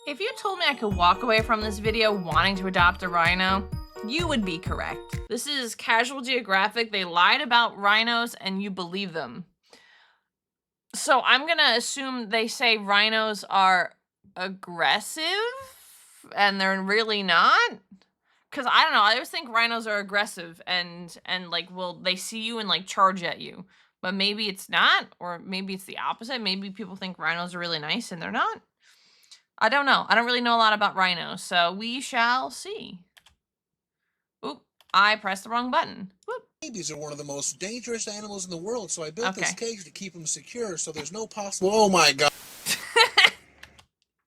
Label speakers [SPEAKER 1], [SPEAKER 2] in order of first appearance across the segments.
[SPEAKER 1] If you told me I could walk away from this video wanting to adopt a rhino, you would be correct. This is Casual Geographic. They lied about rhinos and you believe them. So I'm gonna assume they say rhinos are aggressive and they're really not. Cause I don't know, I always think rhinos are aggressive and like they see you and like charge at you. But maybe it's not, or maybe it's the opposite. Maybe people think rhinos are really nice and they're not. I don't know. I don't really know a lot about rhinos, so we shall see. Oop, I pressed the wrong button. Whoop.
[SPEAKER 2] Babies are one of the most dangerous animals in the world, so I built this cage to keep them secure so there's no possible... Oh my god.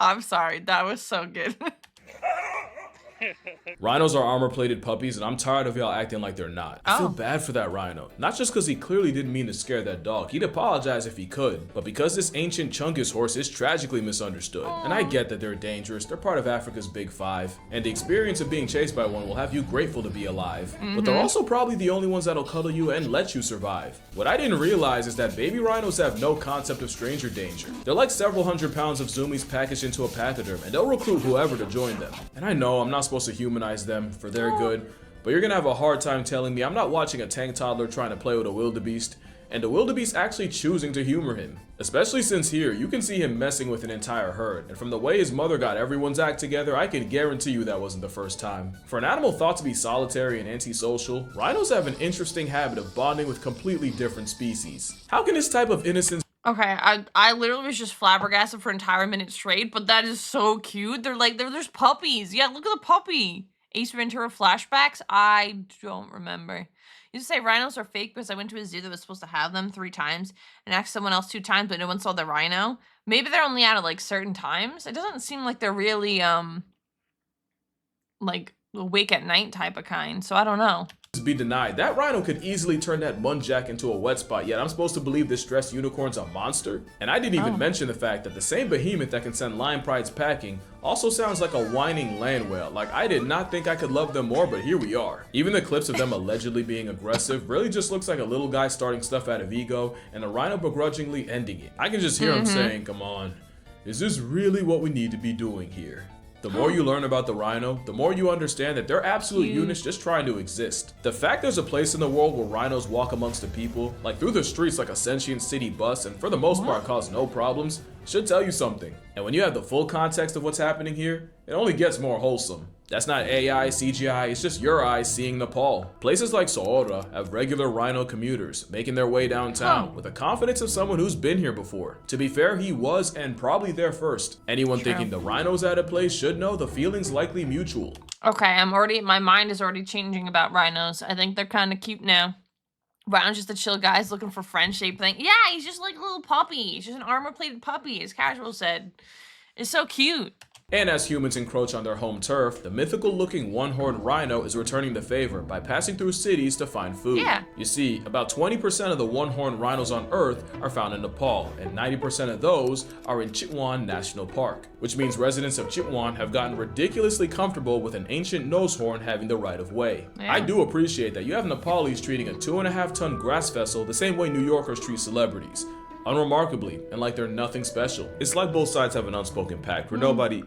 [SPEAKER 1] I'm sorry, that was so good.
[SPEAKER 3] Rhinos are armor-plated puppies, and I'm tired of y'all acting like they're not. I feel bad for that rhino. Not just because he clearly didn't mean to scare that dog. He'd apologize if he could. But because this ancient Chungus horse is tragically misunderstood. And I get that they're dangerous. They're part of Africa's Big Five. And the experience of being chased by one will have you grateful to be alive. But they're also probably the only ones that'll cuddle you and let you survive. What I didn't realize is that baby rhinos have no concept of stranger danger. They're like several hundred pounds of zoomies packaged into a pachyderm, and they'll recruit whoever to join them. And I know I'm not supposed to humanize them for their good, but you're gonna have a hard time telling me I'm not watching a tank toddler trying to play with a wildebeest, and the wildebeest actually choosing to humor him. Especially since here, you can see him messing with an entire herd, and from the way his mother got everyone's act together, I can guarantee you that wasn't the first time. For an animal thought to be solitary and antisocial, rhinos have an interesting habit of bonding with completely different species. How can this type of innocence...
[SPEAKER 1] Okay, I literally was just flabbergasted for an entire minute straight, but that is so cute. There's puppies. Yeah, look at the puppy. Ace Ventura flashbacks? I don't remember. You used to say rhinos are fake because I went to a zoo that was supposed to have them 3 times and asked someone else 2 times, but no one saw the rhino. Maybe they're only out at like certain times. It doesn't seem like they're really like awake at night type of kind, so I don't know.
[SPEAKER 3] Be denied. That rhino could easily turn that muntjac into a wet spot, yet I'm supposed to believe this stressed unicorn's a monster? And I didn't even mention the fact that the same behemoth that can send lion prides packing also sounds like a whining land whale. Like, I did not think I could love them more, but here we are. Even the clips of them allegedly being aggressive really just looks like a little guy starting stuff out of ego and a rhino begrudgingly ending it. I can just hear him saying, come on, is this really what we need to be doing here? The more you learn about the rhino, the more you understand that they're absolute units just trying to exist. The fact there's a place in the world where rhinos walk amongst the people, like through the streets like a sentient city bus, and for the most part cause no problems, should tell you something. And when you have the full context of what's happening here, it only gets more wholesome. That's not AI, CGI, it's just your eyes seeing Nepal. Places like Sohora have regular rhino commuters making their way downtown with the confidence of someone who's been here before. To be fair, he was and probably there first. Anyone thinking the rhino's at a place should know the feeling's likely mutual.
[SPEAKER 1] Okay, my mind is already changing about rhinos. I think they're kind of cute now. Rhino's just a chill guy's looking for friendship thing. Yeah, he's just like a little puppy. He's just an armor-plated puppy, as Casual said. It's so cute.
[SPEAKER 3] And as humans encroach on their home turf, the mythical-looking one-horned rhino is returning the favor by passing through cities to find food.
[SPEAKER 1] Yeah.
[SPEAKER 3] You see, about 20% of the one-horned rhinos on Earth are found in Nepal, and 90% of those are in Chitwan National Park, which means residents of Chitwan have gotten ridiculously comfortable with an ancient nose horn having the right of way.
[SPEAKER 1] Yeah.
[SPEAKER 3] I do appreciate that you have Nepalis treating a 2.5-ton grass vessel the same way New Yorkers treat celebrities. Unremarkably, and like they're nothing special. It's like both sides have an unspoken pact where nobody...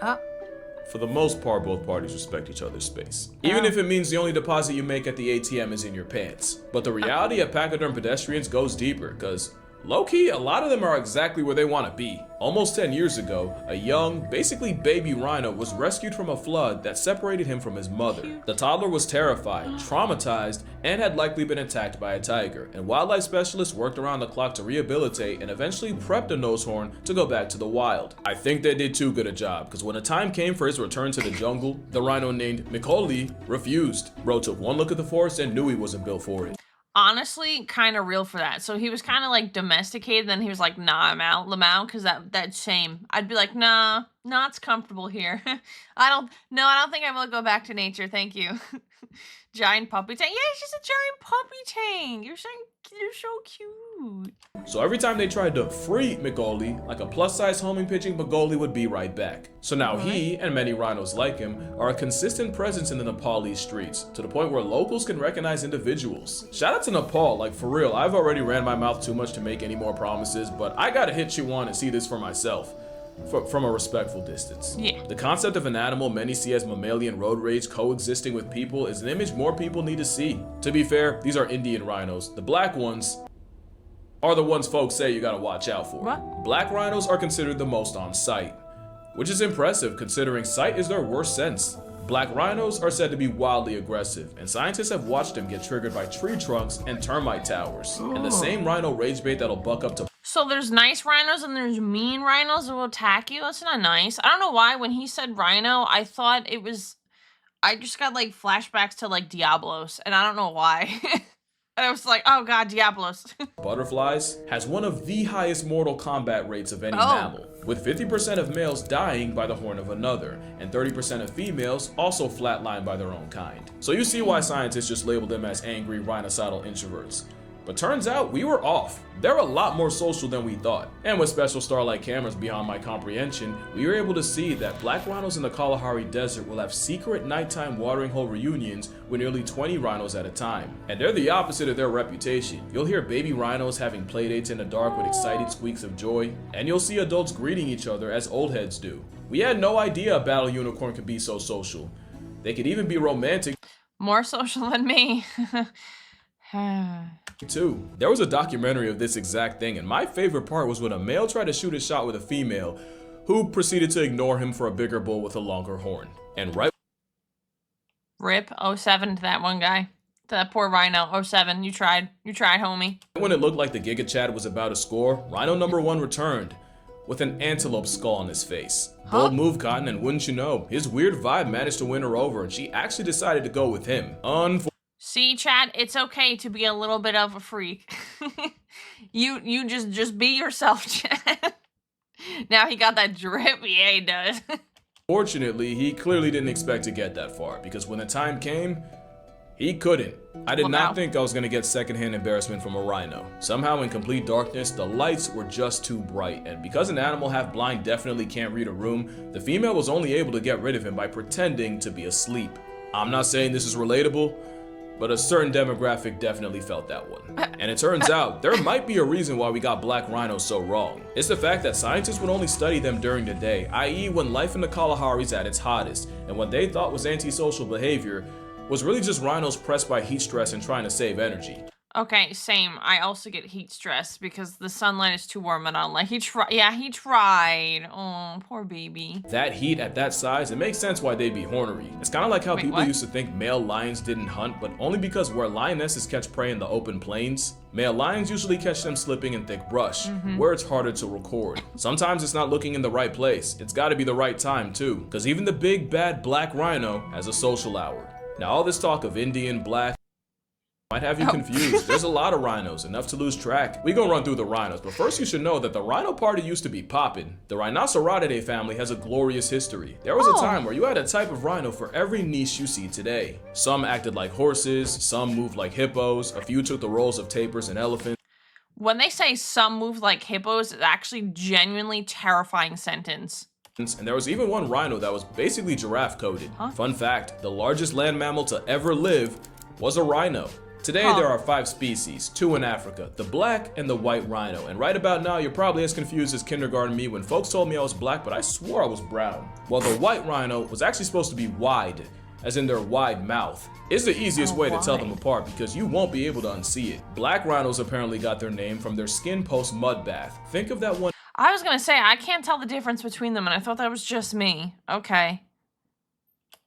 [SPEAKER 3] For the most part, both parties respect each other's space. Even if it means the only deposit you make at the ATM is in your pants. But the reality of pachyderm pedestrians goes deeper, because low-key, a lot of them are exactly where they want to be. Almost 10 years ago, a young, basically baby rhino was rescued from a flood that separated him from his mother. The toddler was terrified, traumatized, and had likely been attacked by a tiger, and wildlife specialists worked around the clock to rehabilitate and eventually prep the nosehorn to go back to the wild. I think they did too good a job, because when the time came for his return to the jungle, the rhino named Mikoli refused. Bro took one look at the forest and knew he wasn't built for it.
[SPEAKER 1] Honestly, kind of real for that. So he was kind of like domesticated, then he was like, nah, I'm out, Lamau, because that's shame. I'd be like, nah, it's comfortable here. I don't think I will go back to nature, thank you. Giant puppy tank. Yeah, it's just a giant puppy tank. You're so cute.
[SPEAKER 3] So every time they tried to free Mikoli, like a plus-size homing pitching Begoli would be right back. So now he, and many rhinos like him, are a consistent presence in the Nepalese streets, to the point where locals can recognize individuals. Shout out to Nepal, like for real, I've already ran my mouth too much to make any more promises, but I gotta hit Chitwan and see this for myself. from a respectful distance.
[SPEAKER 1] Yeah.
[SPEAKER 3] The concept of an animal many see as mammalian road rage coexisting with people is an image more people need to see. To be fair, these are Indian rhinos. The black ones are the ones folks say you gotta watch out for.
[SPEAKER 1] What?
[SPEAKER 3] Black rhinos are considered the most on sight, which is impressive considering sight is their worst sense. Black rhinos are said to be wildly aggressive, and scientists have watched them get triggered by tree trunks and termite towers. And the same rhino rage bait that'll buck up to.
[SPEAKER 1] So there's nice rhinos and there's mean rhinos that will attack you? That's not nice. I don't know why when he said rhino, I thought it was... I just got like flashbacks to like Diablos, and I don't know why. And I was like, oh god, Diablos.
[SPEAKER 3] Butterflies has one of the highest mortal combat rates of any mammal, with 50% of males dying by the horn of another, and 30% of females also flatlined by their own kind. So you see why scientists just labeled them as angry rhinocidal introverts. But turns out we were off. They're a lot more social than we thought. And with special starlight cameras beyond my comprehension, we were able to see that black rhinos in the Kalahari Desert will have secret nighttime watering hole reunions with nearly 20 rhinos at a time. And they're the opposite of their reputation. You'll hear baby rhinos having playdates in the dark with excited squeaks of joy, and you'll see adults greeting each other as old heads do. We had no idea a battle unicorn could be so social. They could even be romantic.
[SPEAKER 1] More social than me.
[SPEAKER 3] Too. There was a documentary of this exact thing, and my favorite part was when a male tried to shoot a shot with a female who proceeded to ignore him for a bigger bull with a longer horn. And right
[SPEAKER 1] Rip 07 to that one guy. To that poor rhino. 07, you tried, homie.
[SPEAKER 3] when it looked like the Giga Chad was about to score, Rhino number 1 returned with an antelope skull on his face. Bold move, Cotton, and wouldn't you know, his weird vibe managed to win her over, and she actually decided to go with him.
[SPEAKER 1] See, Chad, it's okay to be a little bit of a freak. you just be yourself, Chad. Now he got that drip. Yeah, he does.
[SPEAKER 3] Fortunately, he clearly didn't expect to get that far, because when the time came, he couldn't. I did not think I was gonna get secondhand embarrassment from a rhino. Somehow in complete darkness, the lights were just too bright, and because an animal half blind definitely can't read a room, the female was only able to get rid of him by pretending to be asleep. I'm not saying this is relatable, but a certain demographic definitely felt that one. And it turns out, there might be a reason why we got black rhinos so wrong. It's the fact that scientists would only study them during the day, i.e. when life in the Kalahari is at its hottest, and what they thought was antisocial behavior was really just rhinos pressed by heat stress and trying to save energy.
[SPEAKER 1] Okay, same. I also get heat stress because the sunlight is too warm and I don't like. He tried. Oh, poor baby.
[SPEAKER 3] That heat at that size, it makes sense why they'd be ornery. It's kind of like how people used to think male lions didn't hunt, but only because where lionesses catch prey in the open plains, male lions usually catch them slipping in thick brush, where it's harder to record. Sometimes it's not looking in the right place. It's got to be the right time too, because even the big bad black rhino has a social hour. Now all this talk of Indian, black, might have you confused. There's a lot of rhinos, enough to lose track. We gonna run through the rhinos, but first you should know that the rhino party used to be poppin'. The Rhinoceratidae family has a glorious history. There was a time where you had a type of rhino for every niche you see today. Some acted like horses, some moved like hippos, a few took the roles of tapirs and elephants.
[SPEAKER 1] When they say some move like hippos, it's actually genuinely terrifying sentence.
[SPEAKER 3] And there was even one rhino that was basically giraffe coded. Fun fact, the largest land mammal to ever live was a rhino. Today there are 5 species, 2 in Africa, the black and the white rhino. And right about now you're probably as confused as kindergarten me when folks told me I was black, but I swore I was brown. Well, the white rhino was actually supposed to be wide, as in their wide mouth. It's the easiest way to tell them apart because you won't be able to unsee it. Black rhinos apparently got their name from their skin post mud bath. Think of that one.
[SPEAKER 1] I was gonna say, I can't tell the difference between them and I thought that was just me. Okay.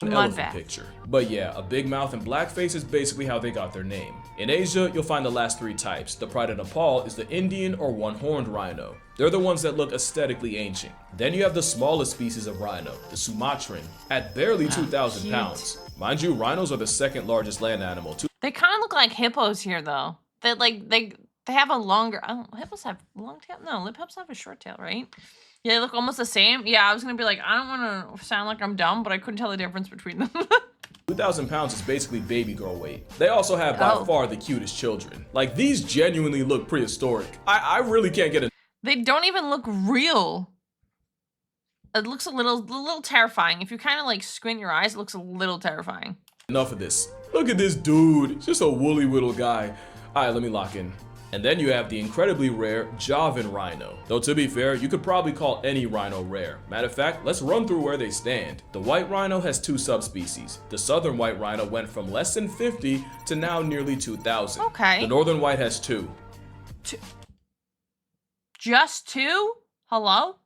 [SPEAKER 3] Elephant picture. But yeah, a big mouth and black face is basically how they got their name. In Asia, you'll find the last 3 types. The pride of Nepal is the Indian or one-horned rhino. They're the ones that look aesthetically ancient. Then you have the smallest species of rhino, the Sumatran, at barely 2,000 pounds. Mind you, rhinos are the 2nd largest land animal.
[SPEAKER 1] They kind of look like hippos here though. They have a longer, hippos have long tail? No, hippos have a short tail, right? Yeah, they look almost the same. Yeah, I was gonna be like, I don't want to sound like I'm dumb, but I couldn't tell the difference between them.
[SPEAKER 3] 2,000 pounds is basically baby girl weight. They also have by far the cutest children. Like, these genuinely look prehistoric. I really can't get a...
[SPEAKER 1] They don't even look real. It looks a little terrifying. If you kind of like squint your eyes, it looks a little terrifying.
[SPEAKER 3] Enough of this. Look at this dude. Just a woolly little guy. All right, let me lock in. And then you have the incredibly rare Javan rhino. Though to be fair, you could probably call any rhino rare. Matter of fact, let's run through where they stand. The white rhino has 2 subspecies. The southern white rhino went from less than 50 to now nearly 2,000.
[SPEAKER 1] Okay.
[SPEAKER 3] The northern white has 2.
[SPEAKER 1] Just 2? Hello?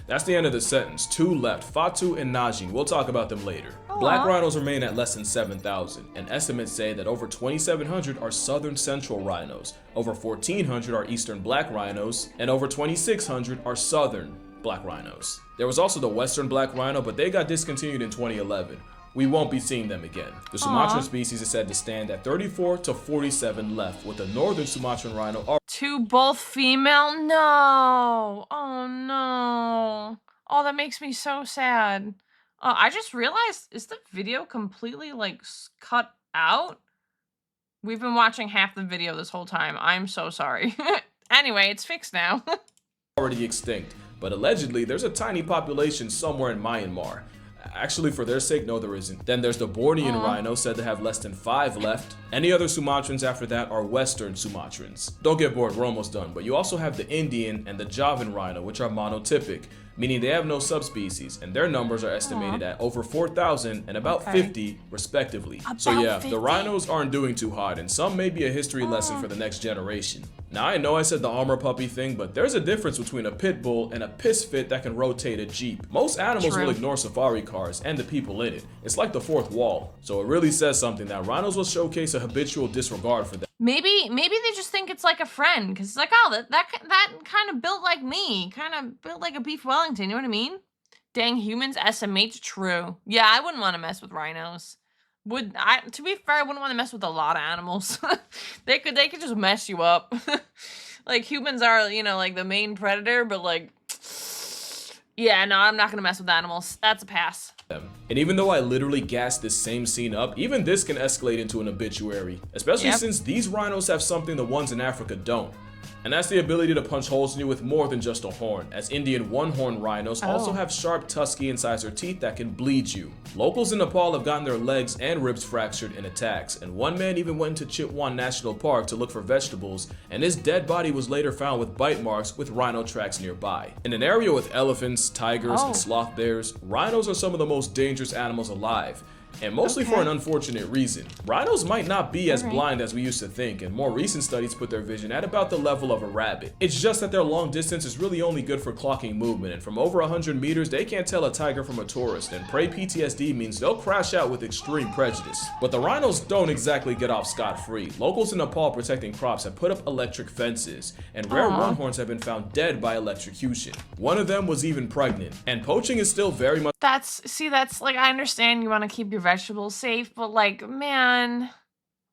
[SPEAKER 3] That's the end of the sentence. 2 left, Fatu and Najin. We'll talk about them later. Black rhinos remain at less than 7,000, and estimates say that over 2,700 are southern central rhinos, over 1,400 are eastern black rhinos, and over 2,600 are southern black rhinos. There was also the western black rhino, but they got discontinued in 2011. We won't be seeing them again. The Sumatran species is said to stand at 34 to 47 left, with the northern Sumatran rhino
[SPEAKER 1] 2 both female? No. Oh no. Oh, that makes me so sad. I just realized, is the video completely like cut out? We've been watching half the video this whole time. I'm so sorry. Anyway, it's fixed now.
[SPEAKER 3] already extinct, but allegedly there's a tiny population somewhere in Myanmar. Actually, for their sake, no, there isn't. Then there's the Bornean rhino, said to have less than 5 left. Any other Sumatrans after that are Western Sumatrans. Don't get bored, we're almost done. But you also have the Indian and the Javan rhino, which are monotypic, meaning they have no subspecies, and their numbers are estimated at over 4,000 and about 50, respectively. So yeah, the rhinos aren't doing too hot, and some may be a history lesson for the next generation. Now, I know I said the armor puppy thing, but there's a difference between a pit bull and a piss fit that can rotate a Jeep. Most animals will ignore safari cars and the people in it. It's like the fourth wall. So it really says something that rhinos will showcase a habitual disregard for that.
[SPEAKER 1] Maybe they just think it's like a friend, because it's like, oh, that kind of built like me, kind of built like a beef Wellington, you know what I mean? Dang, humans, SMH, true. Yeah, I wouldn't want to mess with rhinos. To be fair, I wouldn't want to mess with a lot of animals. they could just mess you up. Like, humans are, you know, like the main predator, but like, yeah, no, I'm not gonna mess with animals. That's a pass.
[SPEAKER 3] And even though I literally gassed this same scene up, even this can escalate into an obituary, especially since these rhinos have something the ones in Africa don't. And that's the ability to punch holes in you with more than just a horn, as Indian one-horn rhinos also have sharp tusky incisor teeth that can bleed you. Locals in Nepal have gotten their legs and ribs fractured in attacks, and one man even went into Chitwan National Park to look for vegetables, and his dead body was later found with bite marks with rhino tracks nearby. In an area with elephants, tigers, and sloth bears, rhinos are some of the most dangerous animals alive. And mostly for an unfortunate reason. Rhinos might not be as blind as we used to think, and more recent studies put their vision at about the level of a rabbit. It's just that their long distance is really only good for clocking movement, and from over 100 meters they can't tell a tiger from a tourist, and prey PTSD means they'll crash out with extreme prejudice. But the rhinos don't exactly get off scot-free. Locals in Nepal protecting crops have put up electric fences, and rare one-horns have been found dead by electrocution. One of them was even pregnant, and poaching is still very much—
[SPEAKER 1] That's like, I understand you want to keep your vegetables safe, but like, man,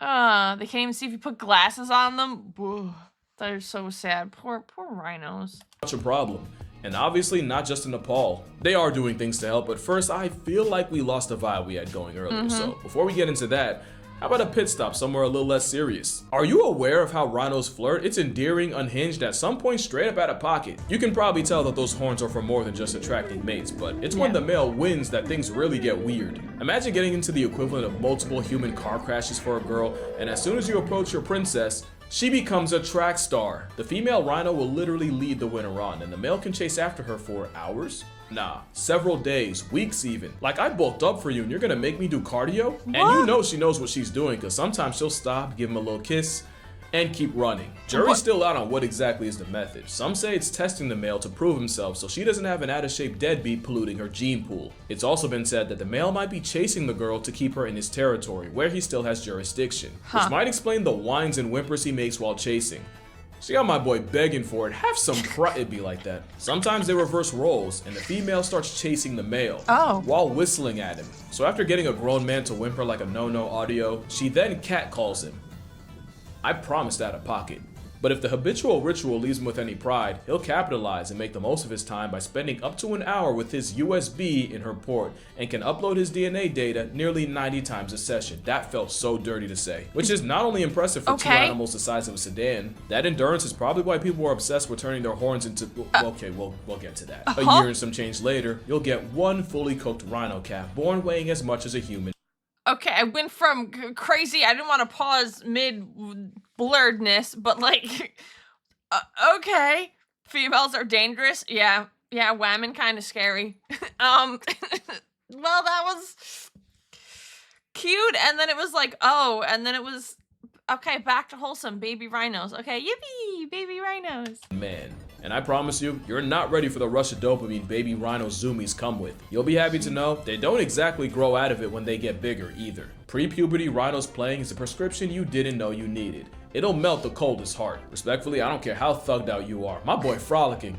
[SPEAKER 1] they can't even see if you put glasses on them. Ugh, they're so sad. Poor rhinos.
[SPEAKER 3] Such a problem. And obviously not just in Nepal. They are doing things to help, but first I feel like we lost the vibe we had going earlier. So before we get into that, how about a pit stop somewhere a little less serious? Are you aware of how rhinos flirt? It's endearing, unhinged, at some point straight up out of pocket. You can probably tell that those horns are for more than just attracting mates, but it's when the male wins that things really get weird. Imagine getting into the equivalent of multiple human car crashes for a girl, and as soon as you approach your princess, she becomes a track star. The female rhino will literally lead the winner on, and the male can chase after her for hours? Nah, several days, weeks even. Like, I bulked up for you and you're gonna make me do cardio? And you know she knows what she's doing, because sometimes she'll stop, give him a little kiss, and keep running. Jury's still out on what exactly is the method. Some say it's testing the male to prove himself so she doesn't have an out-of-shape deadbeat polluting her gene pool. It's also been said that the male might be chasing the girl to keep her in his territory, where he still has jurisdiction, which might explain the whines and whimpers he makes while chasing. See how my boy begging for it? Have some pride. It'd be like that. Sometimes they reverse roles, and the female starts chasing the male while whistling at him. So after getting a grown man to whimper like a no-no audio, she then catcalls him. I promised out of pocket. But if the habitual ritual leaves him with any pride, he'll capitalize and make the most of his time by spending up to an hour with his USB in her port, and can upload his DNA data nearly 90 times a session. That felt so dirty to say. Which is not only impressive for two animals the size of a sedan, that endurance is probably why people are obsessed with turning their horns into— okay, we'll get to that. A year and some change later, you'll get one fully cooked rhino calf, born weighing as much as a human.
[SPEAKER 1] Okay, I went from crazy. I didn't want to pause mid blurredness, but like, okay, females are dangerous. Yeah, women kind of scary. Well, that was cute, and then it was like, oh, and then it was okay. Back to wholesome, baby rhinos. Okay, yippee, baby rhinos.
[SPEAKER 3] Man. And I promise you, you're not ready for the rush of dopamine baby rhino zoomies come with. You'll be happy to know they don't exactly grow out of it when they get bigger either. Pre-puberty rhinos playing is a prescription you didn't know you needed. It'll melt the coldest heart. Respectfully, I don't care how thugged out you are. My boy frolicking.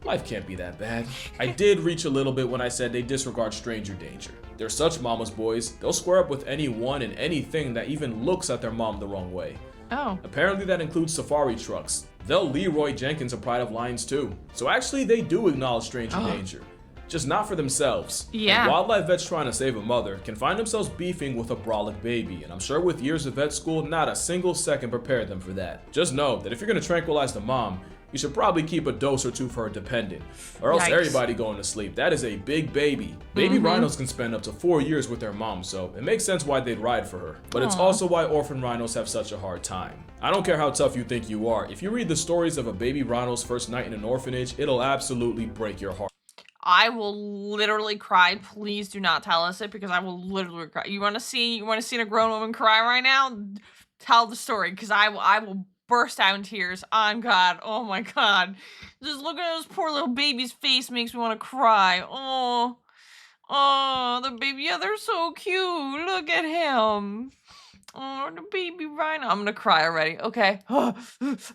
[SPEAKER 3] Life can't be that bad. I did reach a little bit when I said they disregard stranger danger. They're such mama's boys. They'll square up with anyone and anything that even looks at their mom the wrong way.
[SPEAKER 1] Oh.
[SPEAKER 3] Apparently that includes safari trucks. They'll Leroy Jenkins a pride of lions too. So actually they do acknowledge stranger danger. Just not for themselves.
[SPEAKER 1] Yeah.
[SPEAKER 3] And wildlife vets trying to save a mother can find themselves beefing with a brolic baby, and I'm sure with years of vet school, not a single second prepared them for that. Just know that if you're gonna tranquilize the mom, you should probably keep a dose or two for her dependent, or else everybody going to sleep. That is a big baby. Baby rhinos can spend up to 4 years with their mom, so it makes sense why they'd ride for her. But it's also why orphan rhinos have such a hard time. I don't care how tough you think you are. If you read the stories of a baby rhino's first night in an orphanage, it'll absolutely break your heart.
[SPEAKER 1] I will literally cry. Please do not tell us it, because I will literally cry. You want to see a grown woman cry right now? Tell the story, because I will burst out in tears. On God. Oh my God. Just looking at this poor little baby's face makes me want to cry. Oh, the baby. Yeah, they're so cute. Look at him. Oh, the baby rhino. I'm gonna cry already. Okay.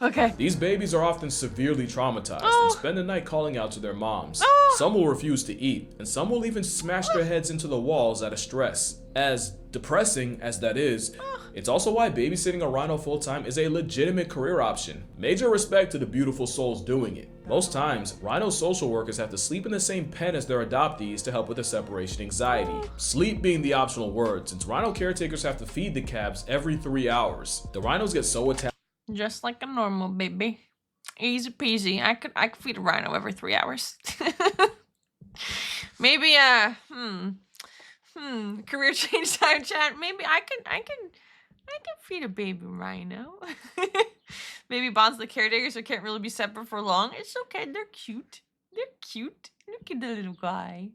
[SPEAKER 1] Okay.
[SPEAKER 3] These babies are often severely traumatized and spend the night calling out to their moms. Some will refuse to eat, and some will even smash their heads into the walls out of stress. As depressing as that is, it's also why babysitting a rhino full-time is a legitimate career option. Major respect to the beautiful souls doing it. Most times, rhino social workers have to sleep in the same pen as their adoptees to help with the separation anxiety. Sleep being the optional word, since rhino caretakers have to feed the calves every 3 hours. The rhinos get so attached.
[SPEAKER 1] Just like a normal baby. Easy peasy. I could feed a rhino every 3 hours. Maybe career change time chat. Maybe I can feed a baby rhino. Maybe bonds the caretakers, so can't really be separate for long. It's okay. They're cute. They're cute. Look at the little guy.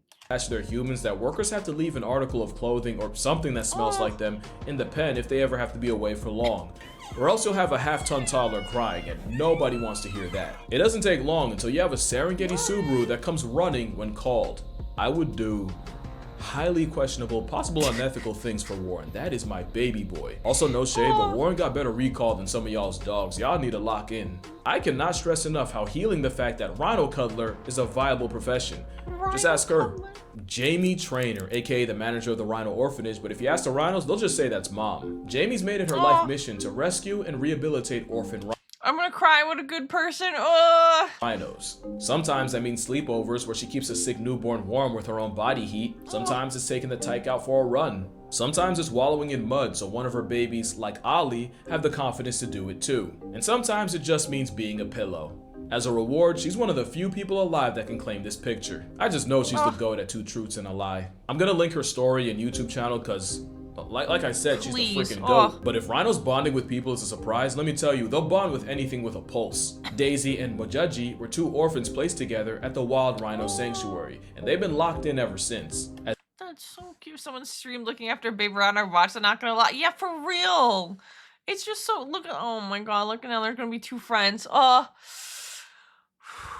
[SPEAKER 3] They're humans that workers have to leave an article of clothing or something that smells like them in the pen if they ever have to be away for long. Or else you'll have a half-ton toddler crying, and nobody wants to hear that. It doesn't take long until you have a Serengeti Subaru that comes running when called. I would do highly questionable, possible unethical things for Warren. That is my baby boy. Also, no shade, but Warren got better recall than some of y'all's dogs. Y'all need to lock in. I cannot stress enough how healing the fact that Rhino Cuddler is a viable profession. Just ask her. Jamie Trainer, aka the manager of the Rhino Orphanage, but if you ask the rhinos, they'll just say that's mom. Jamie's made it her life mission to rescue and rehabilitate orphan rhinos.
[SPEAKER 1] I'm gonna cry. What a good person.
[SPEAKER 3] Rhinos. Sometimes that means sleepovers where she keeps a sick newborn warm with her own body heat. Sometimes it's taking the tyke out for a run. Sometimes it's wallowing in mud so one of her babies, like Ollie, have the confidence to do it too. And sometimes it just means being a pillow. As a reward, she's one of the few people alive that can claim this picture. I just know she's the goat at 2 truths and a lie. I'm gonna link her story and YouTube channel because like I said, she's the freaking goat. But if rhinos bonding with people is a surprise, let me tell you, they'll bond with anything with a pulse. Daisy and Mojaji were 2 orphans placed together at the Wild Rhino Sanctuary, and they've been locked in ever since.
[SPEAKER 1] That's so cute. Someone streamed looking after a baby rhino. Watch it, not gonna lie. Yeah, for real. It's just so, look at, oh my God, look at now, they're gonna be 2 friends.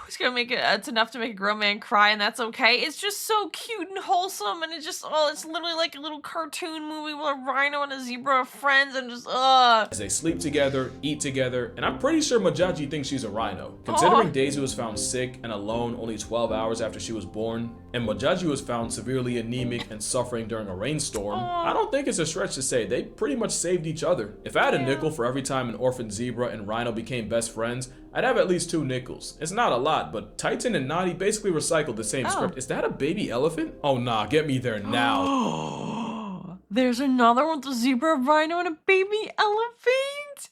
[SPEAKER 1] It's gonna make it, it's enough to make a grown man cry, and that's okay. It's just so cute and wholesome, and it just, it's literally like a little cartoon movie where a rhino and a zebra are friends, and just, As
[SPEAKER 3] they sleep together, eat together, and I'm pretty sure Mojaji thinks she's a rhino. Considering Daisy was found sick and alone only 12 hours after she was born, and Mojaji was found severely anemic and suffering during a rainstorm, I don't think it's a stretch to say they pretty much saved each other. If I had a nickel for every time an orphan zebra and rhino became best friends, I'd have at least 2 nickels. It's not a lot, but Titan and Nadi basically recycled the same script. Is that a baby elephant? Oh nah, get me there now.
[SPEAKER 1] There's another one with a zebra, a rhino, and a baby elephant.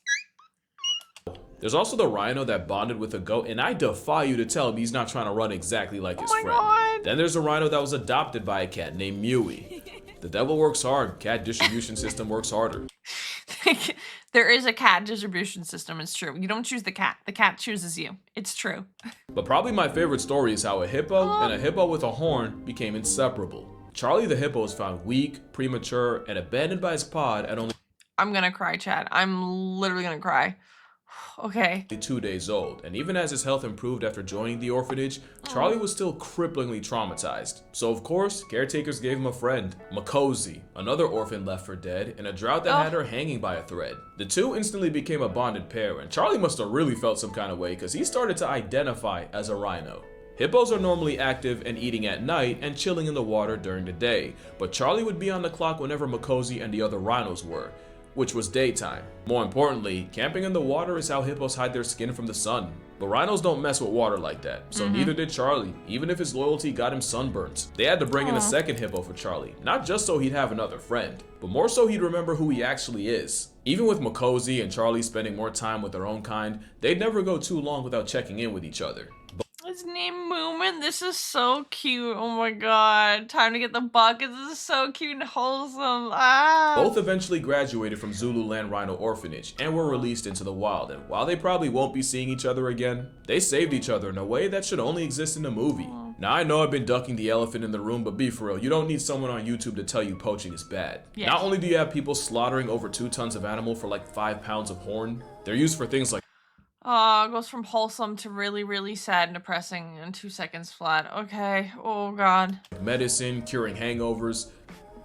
[SPEAKER 3] There's also the rhino that bonded with a goat, and I defy you to tell me he's not trying to run exactly like his friend.
[SPEAKER 1] God.
[SPEAKER 3] Then there's a rhino that was adopted by a cat named Mewy. The devil works hard, cat distribution system works harder.
[SPEAKER 1] There is a cat distribution system, it's true. You don't choose the cat chooses you. It's true.
[SPEAKER 3] But probably my favorite story is how a hippo and a hippo with a horn became inseparable. Charlie the hippo was found weak, premature, and abandoned by his pod at only
[SPEAKER 1] I'm gonna cry, Chad. I'm literally gonna cry. Okay.
[SPEAKER 3] 2 days old, and even as his health improved after joining the orphanage, Charlie was still cripplingly traumatized. So of course, caretakers gave him a friend, Makosi, another orphan left for dead in a drought that had her hanging by a thread. The two instantly became a bonded pair, and Charlie must have really felt some kind of way because he started to identify as a rhino. Hippos are normally active and eating at night and chilling in the water during the day, but Charlie would be on the clock whenever Makosi and the other rhinos were, which was daytime. More importantly, camping in the water is how hippos hide their skin from the sun. But rhinos don't mess with water like that, so neither did Charlie, even if his loyalty got him sunburns. They had to bring in a second hippo for Charlie, not just so he'd have another friend, but more so he'd remember who he actually is. Even with Makosi and Charlie spending more time with their own kind, they'd never go too long without checking in with each other.
[SPEAKER 1] His name Moomin. This is so cute. Oh my god. Time to get the buckets. This is so cute and wholesome.
[SPEAKER 3] Both eventually graduated from Zululand Rhino Orphanage and were released into the wild, and while they probably won't be seeing each other again, they saved each other in a way that should only exist in a movie. Now I know I've been ducking the elephant in the room, but be for real, you don't need someone on YouTube to tell you poaching is bad. Yes. Not only do you have people slaughtering over 2 tons of animal for like 5 pounds of horn, they're used for things like
[SPEAKER 1] it goes from wholesome to really, really sad and depressing in 2 seconds flat. Okay. Oh god.
[SPEAKER 3] medicine, curing hangovers,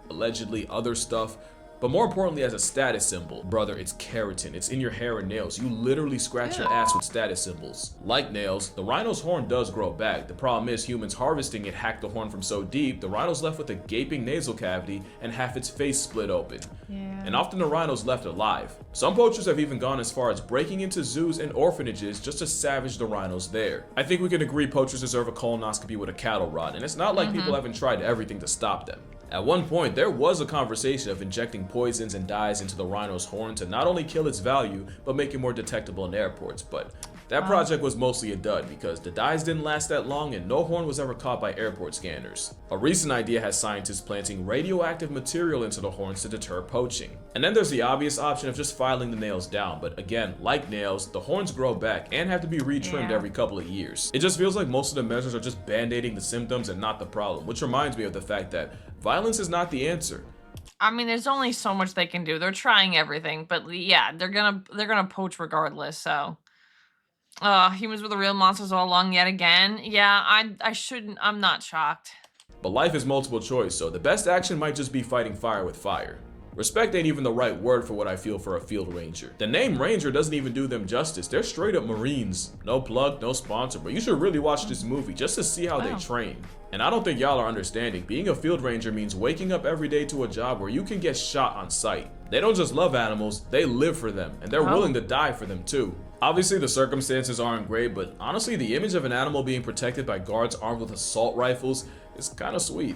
[SPEAKER 3] allegedly other stuff. But more importantly, as a status symbol, brother, it's keratin. It's in your hair and nails. You literally scratch your ass with status symbols. Like nails, the rhino's horn does grow back. The problem is humans harvesting it hacked the horn from so deep, the rhino's left with a gaping nasal cavity and half its face split open. And often the rhino's left alive. Some poachers have even gone as far as breaking into zoos and orphanages just to savage the rhinos there. I think we can agree poachers deserve a colonoscopy with a cattle rod, and it's not like people haven't tried everything to stop them. At one point, there was a conversation of injecting poisons and dyes into the rhino's horn to not only kill its value, but make it more detectable in airports, but that project was mostly a dud because the dyes didn't last that long and no horn was ever caught by airport scanners. A recent idea has scientists planting radioactive material into the horns to deter poaching. And then there's the obvious option of just filing the nails down, but again, like nails, the horns grow back and have to be retrimmed every couple of years. It just feels like most of the measures are just band-aiding the symptoms and not the problem, which reminds me of the fact that violence is not the answer.
[SPEAKER 1] I mean, there's only so much they can do. They're trying everything, but yeah, they're gonna poach regardless, so. Humans were the real monsters all along yet again. Yeah, I'm not shocked.
[SPEAKER 3] But life is multiple choice, so the best action might just be fighting fire with fire. Respect ain't even the right word for what I feel for a field ranger. The name ranger doesn't even do them justice. They're straight up Marines. No plug, no sponsor, but you should really watch this movie just to see how they train. And I don't think y'all are understanding. Being a field ranger means waking up every day to a job where you can get shot on sight. They don't just love animals, they live for them, and they're willing to die for them too. Obviously the circumstances aren't great, but honestly the image of an animal being protected by guards armed with assault rifles is kind of sweet.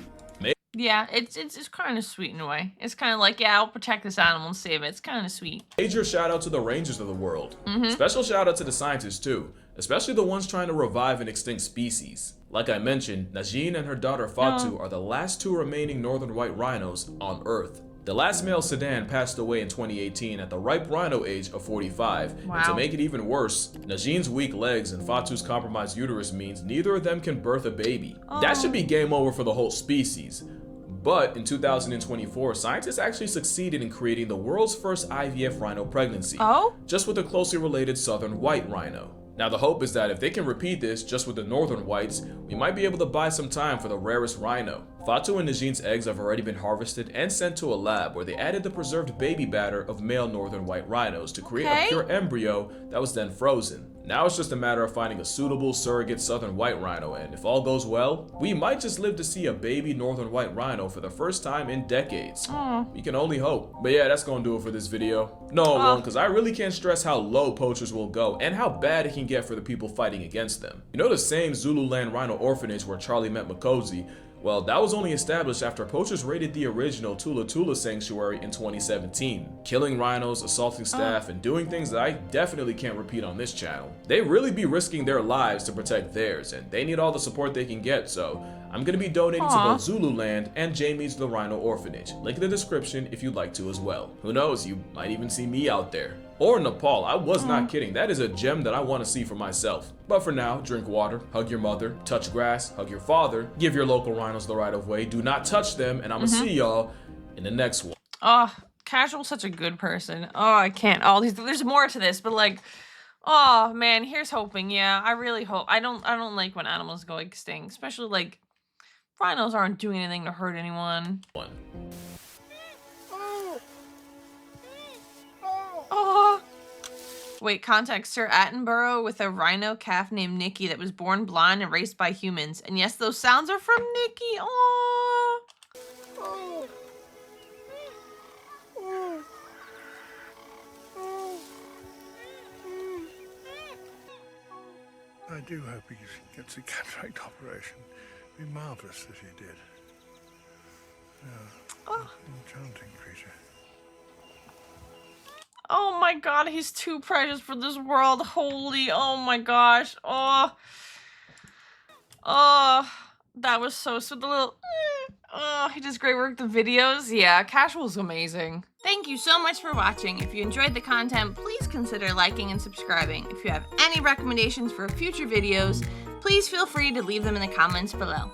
[SPEAKER 1] Yeah, it's kind of sweet in a way. It's kind of like, yeah, I'll protect this animal and save it. It's kind of sweet.
[SPEAKER 3] Major shout out to the rangers of the world. Special shout out to the scientists too, especially the ones trying to revive an extinct species. Like I mentioned, Najin and her daughter Fatu are the last 2 remaining northern white rhinos on Earth. The last male sedan passed away in 2018 at the ripe rhino age of 45. And to make it even worse, Najin's weak legs and Fatu's compromised uterus means neither of them can birth a baby. That should be game over for the whole species. But in 2024, scientists actually succeeded in creating the world's first IVF rhino pregnancy, just with a closely related southern white rhino. Now the hope is that if they can repeat this just with the northern whites, we might be able to buy some time for the rarest rhino. Fatu and Najin's eggs have already been harvested and sent to a lab where they added the preserved baby batter of male northern white rhinos to create a pure embryo that was then frozen. Now it's just a matter of finding a suitable surrogate southern white rhino, and if all goes well, we might just live to see a baby northern white rhino for the first time in decades. We can only hope. But yeah, that's gonna do it for this video. No, it won't, because I really can't stress how low poachers will go and how bad it can get for the people fighting against them. You know, the same Zululand Rhino Orphanage where Charlie met Makosi, Well, that was only established after poachers raided the original Tula Tula Sanctuary in 2017, killing rhinos, assaulting staff, and doing things that I definitely can't repeat on this channel. They really be risking their lives to protect theirs, and they need all the support they can get, so I'm gonna be donating to both Zululand and Jamie's The Rhino Orphanage. Link in the description if you'd like to as well. Who knows, you might even see me out there. Or Nepal, I was not kidding. That is a gem that I want to see for myself. But for now, drink water, hug your mother, touch grass, hug your father, give your local rhinos the right of way, do not touch them, and I'm gonna see y'all in the next one.
[SPEAKER 1] Oh, Casual's such a good person. Oh, I can't. Oh, there's more to this, but like, oh man, here's hoping. Yeah, I really hope. I don't like when animals go extinct, especially like rhinos aren't doing anything to hurt anyone. Oh. Wait, contact Sir Attenborough with a rhino calf named Nikki that was born blind and raised by humans. And yes, those sounds are from Nikki. Oh.
[SPEAKER 4] I do hope he gets a cataract operation. It'd be marvellous if he did. Enchanting creature.
[SPEAKER 1] Oh my god, he's too precious for this world. Holy, oh my gosh. Oh, that was so sweet. The little, he does great work with the videos. Yeah, Casual's amazing. Thank you so much for watching. If you enjoyed the content, please consider liking and subscribing. If you have any recommendations for future videos, please feel free to leave them in the comments below.